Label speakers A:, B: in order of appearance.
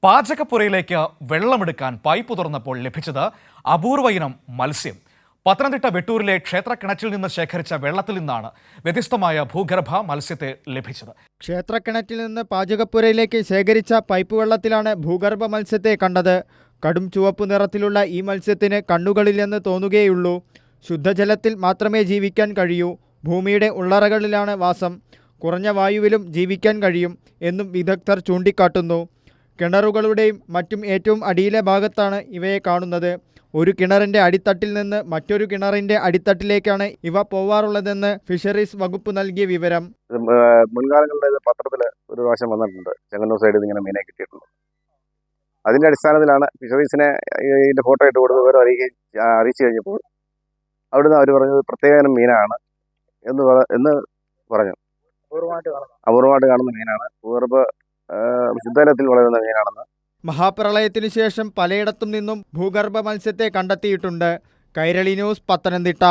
A: പാചകപ്പുരയിലേക്ക് വെള്ളമെടുക്കാൻ pipe തുറന്നപ്പോൾ ലഭിച്ചത് അപൂർവ ഇനം മത്സ്യം. പത്തനംതിട്ട വെട്ടൂരിലെ ക്ഷേത്രക്കിണറ്റിൽ നിന്ന് ശേഖരിച്ച വെള്ളത്തിൽ നിന്നാണ് വ്യത്യസ്തമായ ഭൂഗർഭ മത്സ്യത്തെ ലഭിച്ചത്.
B: ക്ഷേത്രക്കിണറ്റിൽ നിന്ന് പാചകപ്പുരയിലേക്ക് ശേഖരിച്ച പൈപ്പ് വെള്ളത്തിലാണ് ഭൂഗർഭ മത്സ്യത്തെ കണ്ടത്. കടും ചുവപ്പ് നിറത്തിലുള്ള ഈ മത്സ്യത്തിന് കണ്ണുകളില്ലെന്ന് തോന്നുകയുള്ളൂ. ശുദ്ധജലത്തിൽ മാത്രമേ ജീവിക്കാൻ കഴിയൂ. ഭൂമിയുടെ ഉള്ളറകളിലാണ് വാസം. കുറഞ്ഞ വായുവിലും ജീവിക്കാൻ കഴിയും എന്നും വിദഗ്ധർ ചൂണ്ടിക്കാട്ടുന്നു. കിണറുകളുടെയും മറ്റും ഏറ്റവും അടിയിലെ ഭാഗത്താണ് ഇവയെ കാണുന്നത്. ഒരു കിണറിൻ്റെ അടിത്തട്ടിൽ നിന്ന് മറ്റൊരു കിണറിൻ്റെ അടിത്തട്ടിലേക്കാണ് ഇവ പോവാറുള്ളതെന്ന് ഫിഷറീസ് വകുപ്പ് നൽകിയ വിവരം.
C: മുൻകാലങ്ങളിൽ പത്രത്തിൽ ഒരു പ്രാവശ്യം വന്നിട്ടുണ്ട്. ചെങ്ങന്നൂർ സൈഡിൽ നിന്ന് ഇങ്ങനെ മീനെ കിട്ടിയിട്ടുണ്ട്. അതിൻ്റെ അടിസ്ഥാനത്തിലാണ് ഫിഷറീസിനെ ഇതിൻ്റെ ഫോട്ടോ ഇട്ട് കൊടുത്ത് വിവരം അറിയിച്ചു കഴിഞ്ഞപ്പോൾ അവിടുന്ന് അവർ പറഞ്ഞത് പ്രത്യേക ഇനം മീനാണ് എന്ന് പറഞ്ഞു. അപൂർവമായിട്ട് കാണുന്ന മീനാണ്. ഭൂഗർഭ ശുദ്ധജലത്തിൽ വളരുന്ന മീനാണെന്ന്.
B: മഹാപ്രളയത്തിനു ശേഷം പലയിടത്തും നിന്നും ഭൂഗർഭ മത്സ്യത്തെ കണ്ടെത്തിയിട്ടുണ്ട്. കൈരളി ന്യൂസ്, പത്തനംതിട്ട.